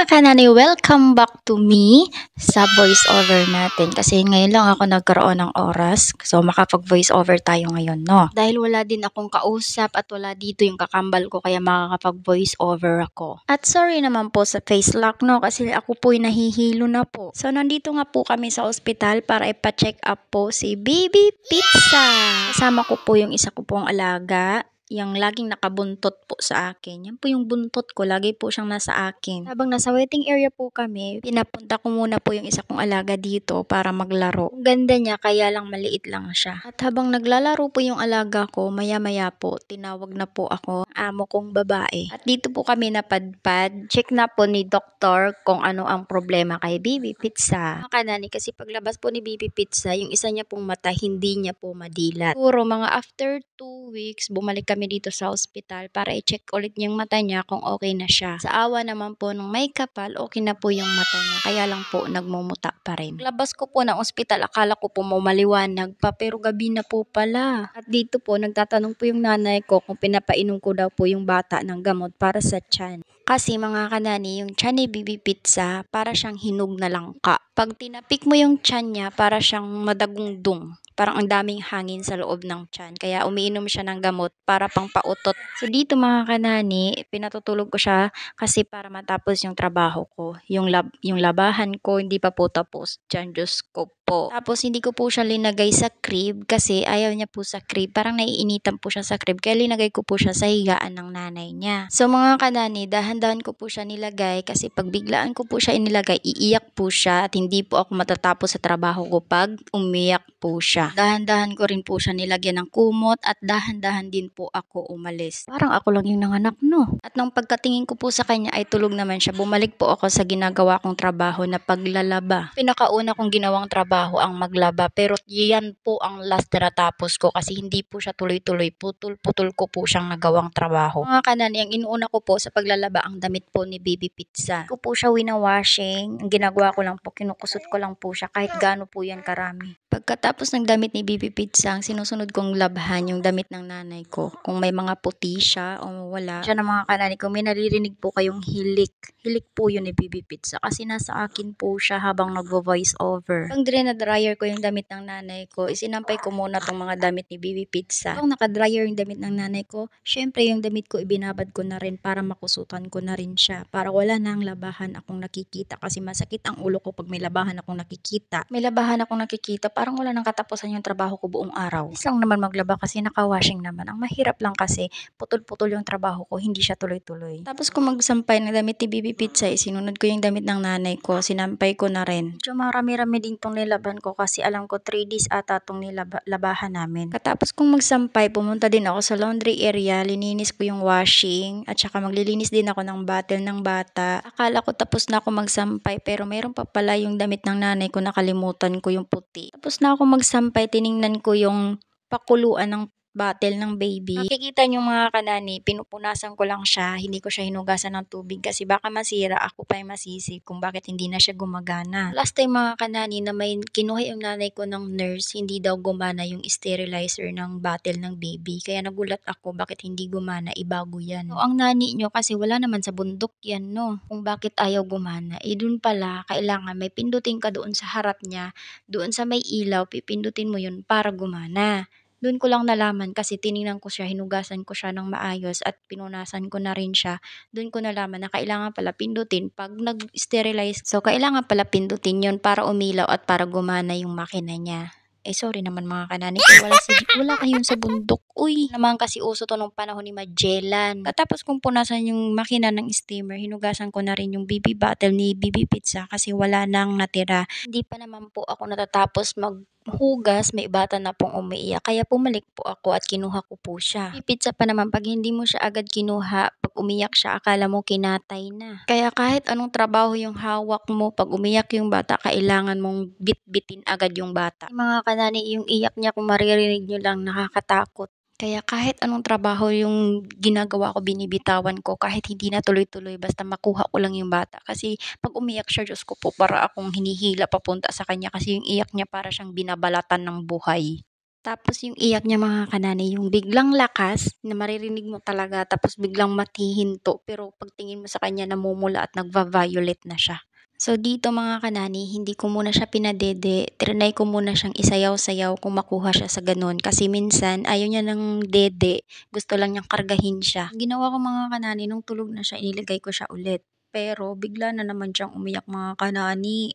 Mga kanani, welcome back to me sa voice over natin. Kasi ngayon lang ako nagkaroon ng oras. So, makapag-voice over tayo ngayon, no? Dahil wala din akong kausap at wala dito yung kakambal ko, kaya makakapag-voice over ako. At sorry naman po sa face lock, no? Kasi ako po'y nahihilo na po. So, nandito nga po kami sa ospital para ipa-check up po si Baby Pizza. Kasama ko po yung isa ko pong alaga, yung laging nakabuntot po sa akin. Yan po yung buntot ko, lagi po siyang nasa akin. Habang nasa waiting area po kami, pinapunta ko muna po yung isa kong alaga dito para maglaro. Ang ganda niya, kaya lang maliit lang siya. At habang naglalaro po yung alaga ko, maya-maya po, tinawag na po ako, amo kong babae. At dito po kami napadpad. Check na po ni doktor kung ano ang problema kay Baby Pizza. Mga kanani, kasi paglabas po ni Baby Pizza, yung isa niya pong mata, hindi niya po madilat. Puro mga after 2 weeks, bumalik kami dito sa ospital para i-check ulit yung mata niya kung okay na siya. Sa awa naman po ng may kapal, okay na po yung mata niya. Kaya lang po nagmumuta pa rin. Labas ko po ng ospital, akala ko po maliwanag pa, pero gabi na po pala. At dito po, nagtatanong po yung nanay ko kung pinapainom ko daw po yung bata ng gamot para sa tiyan. Kasi mga kanani, yung tiyan ni Baby Pizza, para siyang hinog na langka. Pag tinapik mo yung tiyan niya, para siyang madagundong. Parang ang daming hangin sa loob ng tiyan. Kaya umiinom siya ng gamot para pang pautot. So dito mga kanani, pinatutulog ko siya kasi para matapos yung trabaho ko. Yung labahan ko hindi pa po tapos. Diyan, Diyos ko po. Tapos hindi ko po siya linagay sa crib kasi ayaw niya po sa crib. Parang naiinitan po siya sa crib. Kaya linagay ko po siya sa higaan ng nanay niya. So mga kanani, dahan-dahan ko po siya nilagay kasi pag biglaan ko po siya inilagay, iiyak po siya at hindi po ako matatapos sa trabaho ko pag umiyak po siya. Dahan-dahan ko rin po siya nilagyan ng kumot at dahan-dahan din po ako umalis. Parang ako lang yung nanganak, no? At nung pagkatingin ko po sa kanya ay tulog naman siya, bumalik po ako sa ginagawa kong trabaho na paglalaba. Pinakauna kong ginawang trabaho ang maglaba, pero yan po ang last na natapos ko kasi hindi po siya tuloy-tuloy. Putol-putol ko po siyang nagawang trabaho. Mga kanani, ang inuuna ko po sa paglalaba ang damit po ni Baby Pizza. Ko po siya wina-washing. Ang ginagawa ko lang po, kinukusot ko lang po siya kahit gaano po yan karami. Pagkatapos ng damit ni Baby Pizza, ang sinusunod kong labhan yung damit ng nanay ko. Kung may mga puti siya o wala. Siya ng mga kanani, kung may naririnig po kayong hilik. Hilik po yun ni Baby Pizza kasi nasa akin po siya habang nagvo-voice over. Pag na-dryer ko yung damit ng nanay ko, isinampay ko muna tong mga damit ni Baby Pizza. Kung naka-dryer yung damit ng nanay ko, syempre yung damit ko ibinabad ko na rin para makusutan ko na rin siya. Para wala nang labahan akong nakikita kasi masakit ang ulo ko pag may labahan akong nakikita. May labahan akong nakikita, parang wala nang katapusan yung trabaho ko buong araw. Isang naman maglaba kasi naka-washing naman. Ang mahirap lang kasi putol-putol yung trabaho ko, hindi siya tuloy-tuloy. Tapos kung magsampay ng damit ni Baby Pizza, sinunod ko yung damit ng nanay ko, sinampay ko na rin. Medyo marami-rami din tong nilaban ko kasi alam ko 3 days ata tong labahan namin. Katapos kong magsampay, pumunta din ako sa laundry area, lininis ko yung washing at saka maglilinis din ako ng bottle ng bata. Akala ko tapos na ako magsampay pero mayroon pa pala yung damit ng nanay ko, nakalimutan ko yung puti. Tapos na ako magsampay, tiningnan ko yung pakuluan ng bottle ng baby. Nakikita niyo mga kanani, pinupunasan ko lang siya, hindi ko siya hinugasan ng tubig kasi baka masira, ako pa yung masisi kung bakit hindi na siya gumagana. Last time mga kanani na may kinuha yung nanay ko ng nurse, hindi daw gumana yung sterilizer ng bottle ng baby. Kaya nagulat ako bakit hindi gumana, ibago yan. So ang nani nyo kasi wala naman sa bundok yan, no? Kung bakit ayaw gumana, dun pala kailangan may pindutin ka doon sa harap niya, doon sa may ilaw, pipindutin mo yun para gumana. Doon ko lang nalaman kasi tiningnan ko siya, hinugasan ko siya ng maayos at pinunasan ko na rin siya. Doon ko nalaman na kailangan pala pindutin pag nag-sterilize. So, kailangan pala pindutin yon para umilaw at para gumana yung makina niya. Sorry naman mga kanani, wala kayong sa bundok. Uy, naman kasi uso to nung panahon ni Magellan. Katapos kong punasan yung makina ng steamer, hinugasan ko na rin yung baby bottle ni Baby Pizza kasi wala nang natira. Hindi pa naman po ako natatapos maghugas, may bata na pong umiiyak. Kaya pumalik po ako at kinuha ko po siya. Baby Pizza pa naman, pag hindi mo siya agad kinuha, pag umiyak siya, akala mo kinatay na. Kaya kahit anong trabaho yung hawak mo, pag umiyak yung bata, kailangan mong bitbitin agad yung bata. Mga kanani, yung iyak niya kung maririnig nyo lang, nakakatakot. Kaya kahit anong trabaho yung ginagawa ko, binibitawan ko kahit hindi na tuloy-tuloy, basta makuha ko lang yung bata. Kasi pag umiyak siya, Diyos ko po, para akong hinihila papunta sa kanya kasi yung iyak niya para siyang binabalatan ng buhay. Tapos yung iyak niya mga kanani, yung biglang lakas na maririnig mo talaga tapos biglang matihinto pero pagtingin mo sa kanya namumula at nagva-violet na siya. So dito mga kanani, hindi ko muna siya pinadede, triny ko muna siyang isayaw-sayaw kung makuha siya sa gano'n. Kasi minsan ayaw niya ng dede, gusto lang niyang kargahin siya. Ang ginawa ko mga kanani, nung tulog na siya, inilagay ko siya ulit. Pero bigla na naman siyang umiyak mga kanani.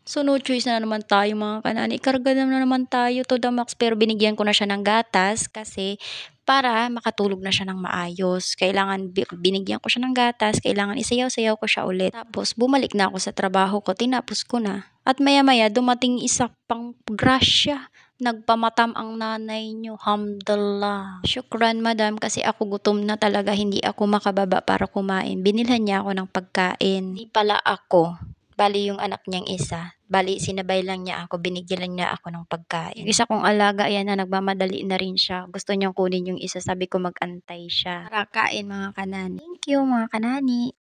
So no choice na naman tayo mga kanani, ikarga na naman tayo to the max pero binigyan ko na siya ng gatas kasi para makatulog na siya ng maayos. Kailangan binigyan ko siya ng gatas, kailangan isayaw-sayaw ko siya ulit. Tapos bumalik na ako sa trabaho ko, tinapos ko na. At maya-maya dumating isa pang grasya. Nagpamatam ang nanay niyo, hamdallah. Syukran madam kasi ako gutom na talaga, hindi ako makababa para kumain. Binilhan niya ako ng pagkain. Hindi pala ako. Bali yung anak niyang isa, bali sinabay lang niya ako, binigyan lang niya ako ng pagkain. Yung isa kong alaga, ayan na, nagmamadali na rin siya. Gusto niyang kunin yung isa, sabi ko mag-antay siya. Tara, kain mga kanani. Thank you mga kanani.